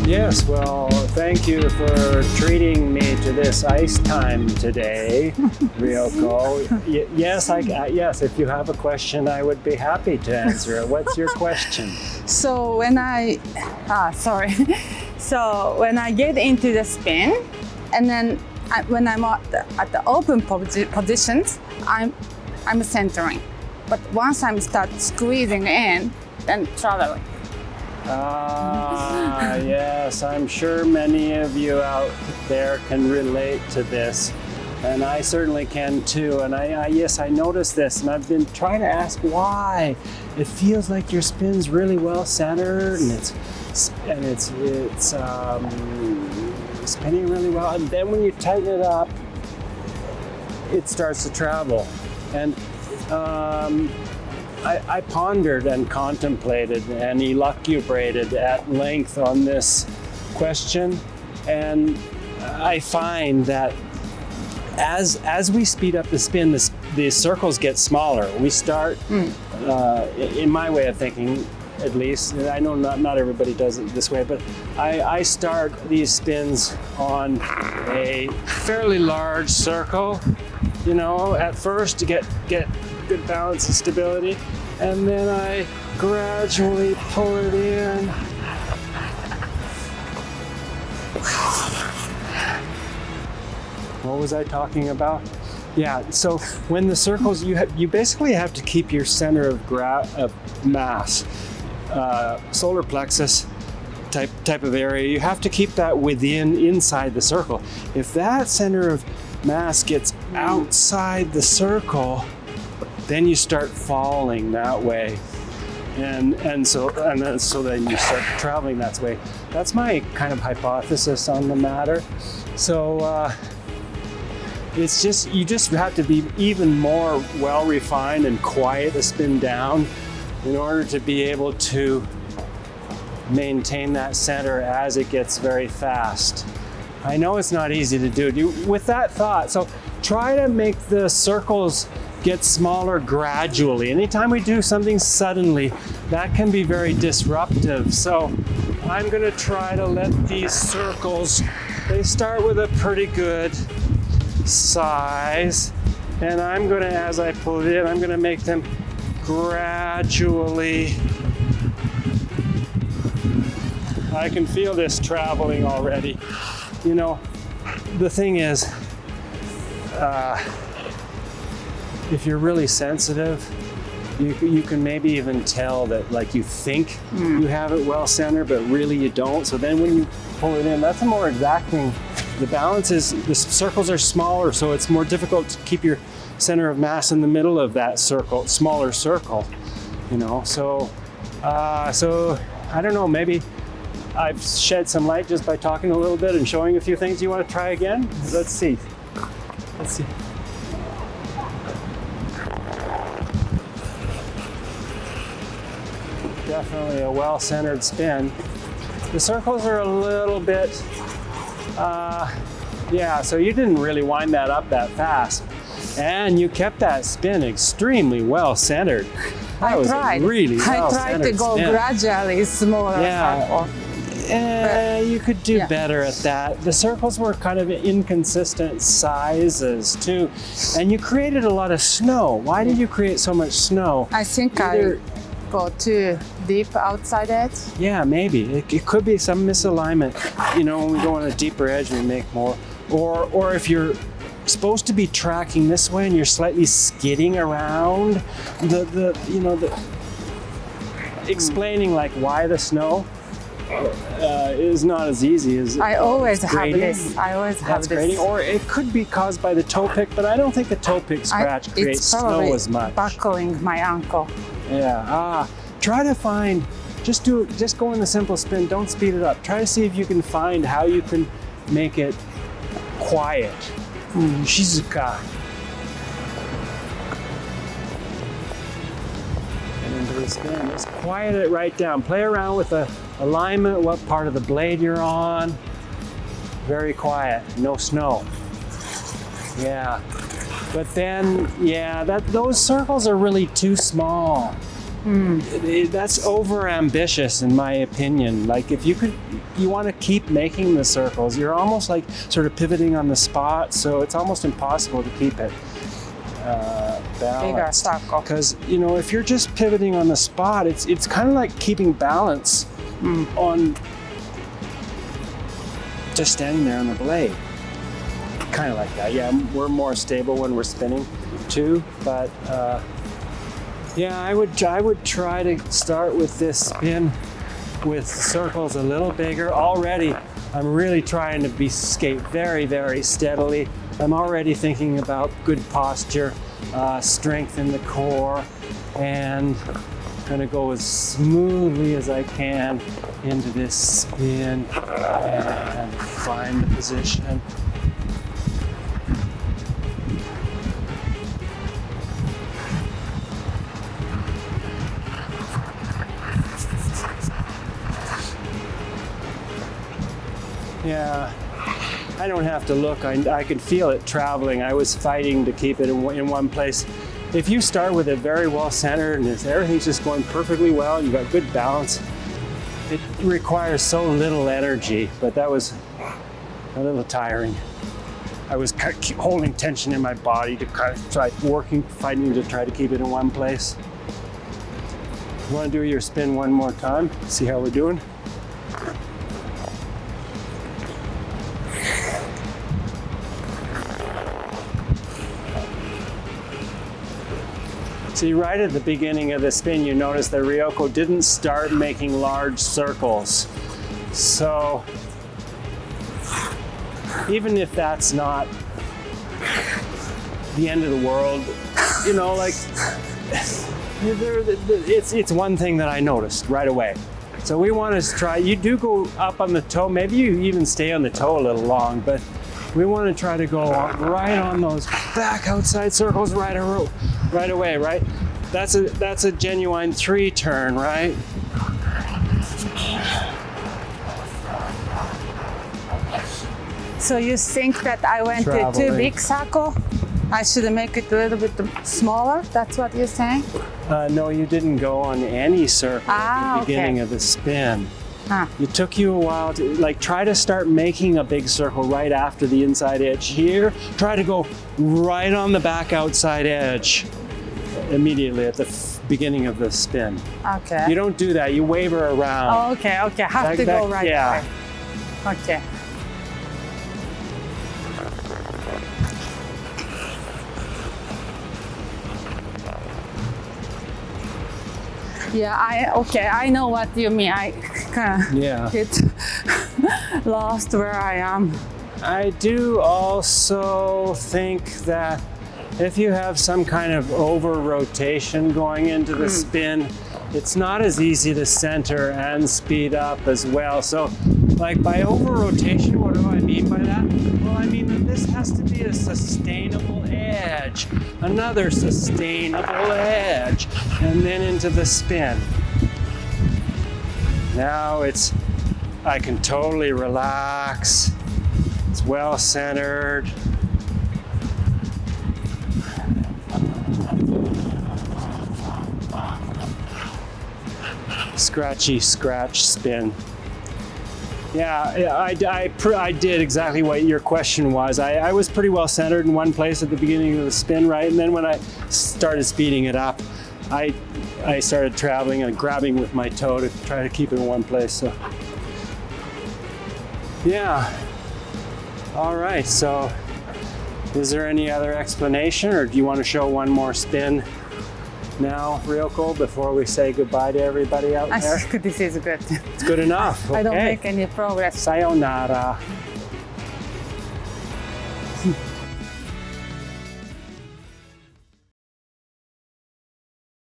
Yes, well, thank you for treating me to this ice time today, Ryoko. Yes, if you have a question, I would be happy to answer it. What's your question? So when So when I get into the spin, and then when I'm at the open positions, I'm centering. But once I start squeezing in, then traveling. Yes, I'm sure many of you out there can relate to this, and I certainly can too. And I noticed this, and I've been trying to ask why. It feels like your spin's really well centered, and it's spinning really well. And then when you tighten it up, it starts to travel. And I pondered and contemplated and elucubrated at length on this question, and I find that as we speed up the spin, the circles get smaller. We start, in my way of thinking, at least, I know not everybody does it this way, but I start these spins on a fairly large circle, you know, at first to get good balance and stability, and then I gradually pull it in. What was I talking about? Yeah, so when the circles, you basically have to keep your center of mass, solar plexus type of area. You have to keep that inside the circle. If that center of mass gets outside the circle, then you start falling that way, and so then you start traveling that way. That's my kind of hypothesis on the matter. So it's just, you just have to be even more well refined and quiet to spin down in order to be able to maintain that center as it gets very fast. I know it's not easy to do. With that thought, so try to make the circles get smaller gradually. Anytime we do something suddenly, that can be very disruptive. So I'm going to try to let these circles, they start with a pretty good size, and I'm going to, as I pull it in, I'm going to make them gradually. I can feel this traveling already. You know, the thing is, if you're really sensitive, you can maybe even tell that, like, you think you have it well centered, but really you don't. So then when you pull it in, that's a more exacting. The balance is, the circles are smaller, so it's more difficult to keep your center of mass in the middle of that circle, smaller circle, you know. So I don't know, maybe I've shed some light just by talking a little bit and showing a few things. You want to try again? Let's see. Definitely a well-centered spin. The circles are a little bit, so you didn't really wind that up that fast. And you kept that spin extremely well-centered. I tried to go gradually smaller. Yeah. You could do better at that. The circles were kind of inconsistent sizes too. And you created a lot of snow. Why did you create so much snow? I think I go too deep outside it. Yeah, maybe. It could be some misalignment. You know, when we go on a deeper edge, we make more. Or if you're supposed to be tracking this way and you're slightly skidding around, explaining like why the snow is not as easy as I always have grading. this. I always have this. Grading. Or it could be caused by the toe pick, but I don't think the toe pick scratch creates snow as much. It's probably buckling my ankle. Yeah. Try to find. Just go in the simple spin. Don't speed it up. Try to see if you can find how you can make it quiet. Shizuka. And into the spin. Just quiet it right down. Play around with the alignment, what part of the blade you're on. Very quiet. No snow. Yeah. But then, those circles are really too small. That's over ambitious in my opinion. Like if you want to keep making the circles, you're almost like sort of pivoting on the spot, so it's almost impossible to keep it balanced. Because if you're just pivoting on the spot, it's kind of like keeping balance on just standing there on the blade. Kind of like that. Yeah, we're more stable when we're spinning too, but yeah, I would try to start with this spin with circles a little bigger. Already, I'm really trying to skate very, very steadily. I'm already thinking about good posture, strength in the core, and gonna go as smoothly as I can into this spin and find the position. Yeah, I don't have to look. I could feel it traveling. I was fighting to keep it in one place. If you start with it very well centered and everything's just going perfectly well, you've got good balance, it requires so little energy, but that was a little tiring. I was holding tension in my body to kind of fighting to try to keep it in one place. You want to do your spin one more time? See how we're doing? See, right at the beginning of the spin, you notice that Ryoko didn't start making large circles. So, even if that's not the end of the world, like, it's one thing that I noticed right away. So we want to try, you do go up on the toe, maybe you even stay on the toe a little long, but we want to try to go right on those back outside circles right away, right? That's a genuine 3 turn, right? So you think that I went to too big circle? I should make it a little bit smaller? That's what you're saying? No, you didn't go on any circle at the beginning of the spin. It took you a while to try to start making a big circle right after the inside edge here. Try to go right on the back outside edge immediately at the beginning of the spin. Okay. You don't do that. You waver around. Oh, okay. Have to go right yeah. away. Okay. Yeah, I know what you mean. I kind of get lost where I am. I do also think that if you have some kind of over rotation going into the spin, it's not as easy to center and speed up as well. So like by over rotation, what do I mean by that? Well, I mean that this has to be a sustainable edge, another sustainable edge, and then into the spin. Now I can totally relax. It's well centered. Scratchy scratch spin. Yeah, I did exactly what your question was. I was pretty well centered in one place at the beginning of the spin, right? And then when I started speeding it up, I started traveling and grabbing with my toe to try to keep it in one place. So, yeah. All right, so is there any other explanation, or do you want to show one more spin now, Ryoko, before we say goodbye to everybody out there? I think this is good. It's good enough. Okay. I don't make any progress. Sayonara.